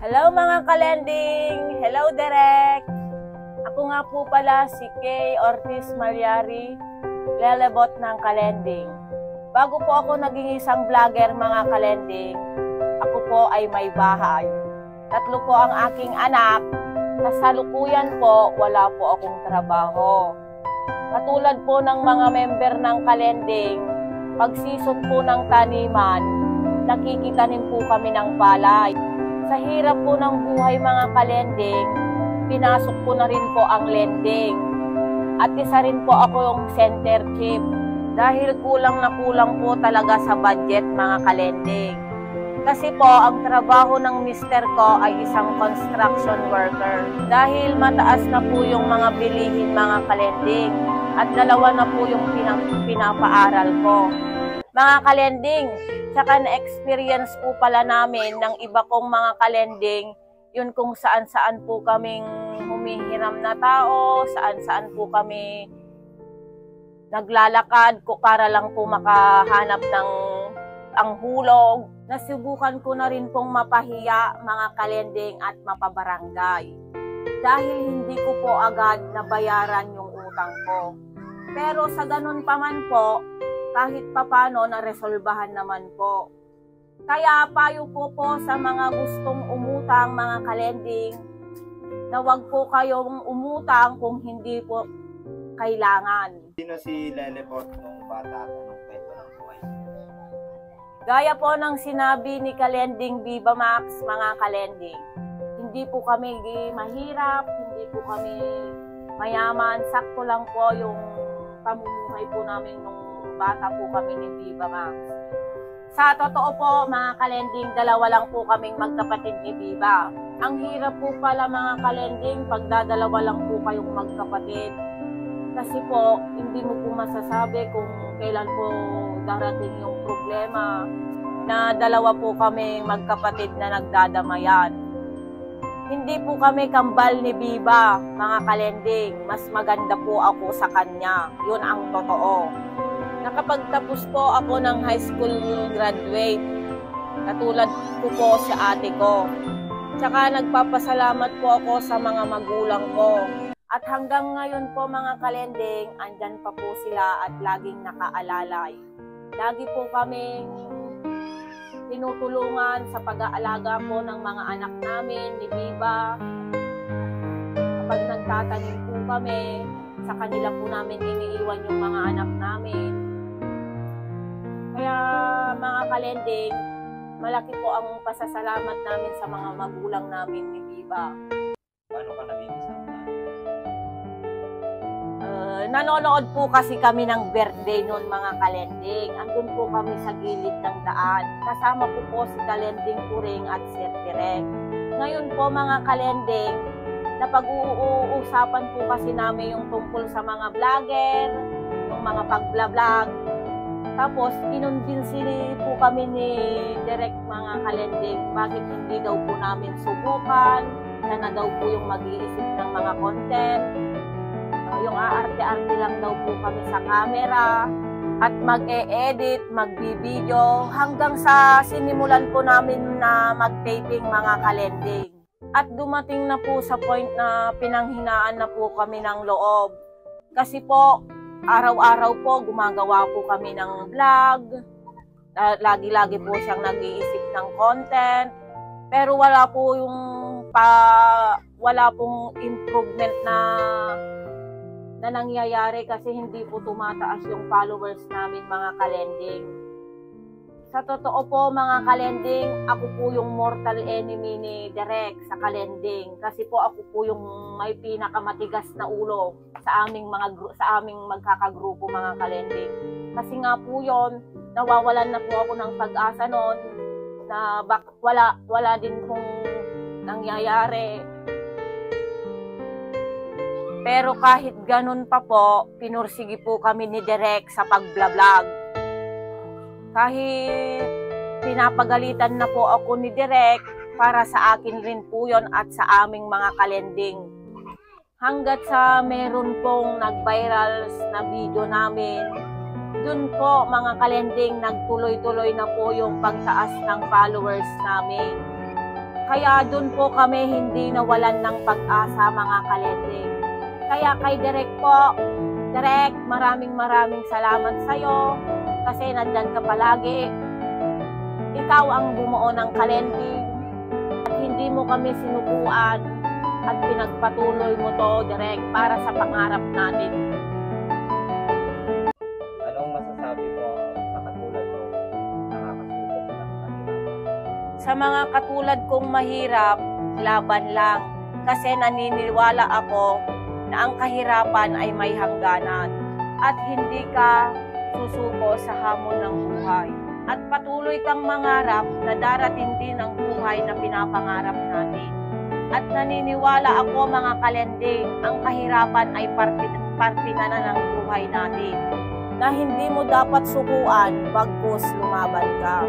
Hello mga kalending! Hello Derek! Ako nga po pala si Kay Ortiz Malyari, lelebot ng kalending. Bago po ako naging isang vlogger mga kalending, ako po ay may bahay. 3 po ang aking anak. Kasalukuyan po, wala po akong trabaho. Katulad po ng mga member ng kalending, pag season po ng taniman, nakikitanim po kami ng palay. Sa hirap po ng buhay mga kalending, pinasok ko na rin po ang lending. At isa rin po ako yung center chief. Dahil kulang na kulang po talaga sa budget mga kalending. Kasi po ang trabaho ng mister ko ay isang construction worker. Dahil mataas na po yung mga bilihin mga kalending. At 2 na po yung pinapaaral ko. Mga kalending, tsaka na-experience po pala namin ng iba kong mga kalending, yun kung saan-saan po kaming humihiram na tao, saan-saan po kami naglalakad para lang po makahanap ng panghulog. Nasubukan ko na rin pong mapahiya mga kalending at mapabarangay. Dahil hindi ko po agad nabayaran yung utang ko. Pero sa ganun pa man po, kahit papano naresolbahan naman po. Kaya payo ko po sa mga gustong umutang mga kalending, na wag po kayong umutang kung hindi po kailangan. Sino si Lelebot nung bata at anong kwento ng buhay? Gaya po ng sinabi ni Kalending Viva Max mga kalending, hindi po kami mahirap, hindi po kami mayaman, sakto lang po yung pamumuhay po namin nung bata po kami ni Viva Max. Sa totoo po mga kalending, 2 lang po kaming magkapatid ni Viva. Ang hirap po pala mga kalending pag dadalawa lang po kayong magkapatid. Kasi po, hindi mo po masasabi kung kailan po darating yung problema na 2 po kaming magkapatid na nagdadamayan. Hindi po kami kambal ni Viva mga kalending. Mas maganda po ako sa kanya. Yun ang totoo. Nakapagtapos po ako ng high school graduate. Katulad ko po sa ate ko. Tsaka nagpapasalamat po ako sa mga magulang ko. At hanggang ngayon po mga kalending, andyan pa po sila at laging nakaalalay. Lagi po kaming tinutulungan sa pag-aalaga po ng mga anak namin ni Viva. Kapag nagtatanim po kami, sa kanila po namin iniiwan yung mga anak namin. Kaya mga kalending, malaki po ang pasasalamat namin sa mga magulang namin ni Viva. Paano ka naging isang Nanonood po kasi kami ng birthday noon mga kalending. Andun po kami sa gilid ng daan. Kasama po po si Kalending Puring at Sir Direk. Ngayon po mga kalending, napag-uusapan po kasi namin yung tungkol sa mga vlogger, yung mga pag-vlog. Tapos, kinumbinsi po kami ni Direk mga kalending, bakit hindi daw po namin subukan, na daw po yung mag-iisip ng mga content, yung aarte-arte lang daw po kami sa camera, at mag-e-edit, mag-video, hanggang sa sinimulan po namin na mag-taping mga kalending. At dumating na po sa point na pinanghinaan na po kami ng loob. Kasi po, araw-araw po gumagawa po kami ng vlog. Lagi-lagi po siyang nag-iisip ng content. Pero wala po wala pong improvement na nangyayari kasi hindi po tumataas yung followers namin mga kalending. Sa totoo po mga kalending, ako po yung mortal enemy ni Direk sa kalending. Kasi po ako po yung may pinakamatigas na ulo sa aming magkakagrupo mga kalending. Kasi nga po yon, nawawalan na po ako ng pag-asa noon na wala din pong nangyayari. Pero kahit ganun pa po, pinursigi po kami ni Direk sa pag-vlog. Kahit pinapagalitan na po ako ni Direk, para sa akin rin po yon at sa aming mga kalending. Hanggat sa meron pong nag-viral na video namin, dun po mga kalending, nagtuloy-tuloy na po yung pagtaas ng followers namin. Kaya doon po kami hindi nawalan ng pag-asa, mga kalending. Kaya kay Derek po, Derek, maraming salamat sa'yo kasi nandyan ka palagi. Ikaw ang bumuo ng kalending at hindi mo kami sinukuan at pinagpatuloy mo to, Derek, para sa pangarap natin. Anong masasabi mo sa katulad mo nakakasubok ng kahirapan? Sa mga katulad kong mahirap, laban lang. Kasi naniniwala ako na ang kahirapan ay may hangganan at hindi ka susuko sa hamon ng buhay. At patuloy kang mangarap na darating din ang buhay na pinapangarap natin. At naniniwala ako, mga kalending, ang kahirapan ay parte na ng buhay natin. Na hindi mo dapat sukuan, bagkus lumaban ka.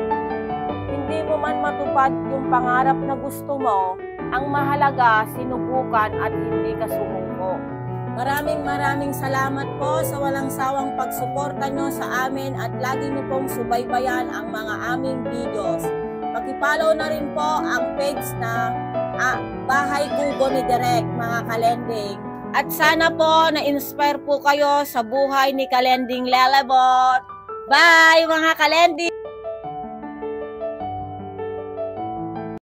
Hindi mo man matupad yung pangarap na gusto mo, ang mahalaga sinubukan at hindi ka sumuko. Maraming salamat po sa walang sawang pagsuporta nyo sa amin at lagi nyo pong subaybayan ang mga aming videos. Paki-follow na rin po ang page na Bahay Kubo ni Derek, mga kalending. At sana po na-inspire po kayo sa buhay ni Kalending Lelebot. Bye, mga kalending!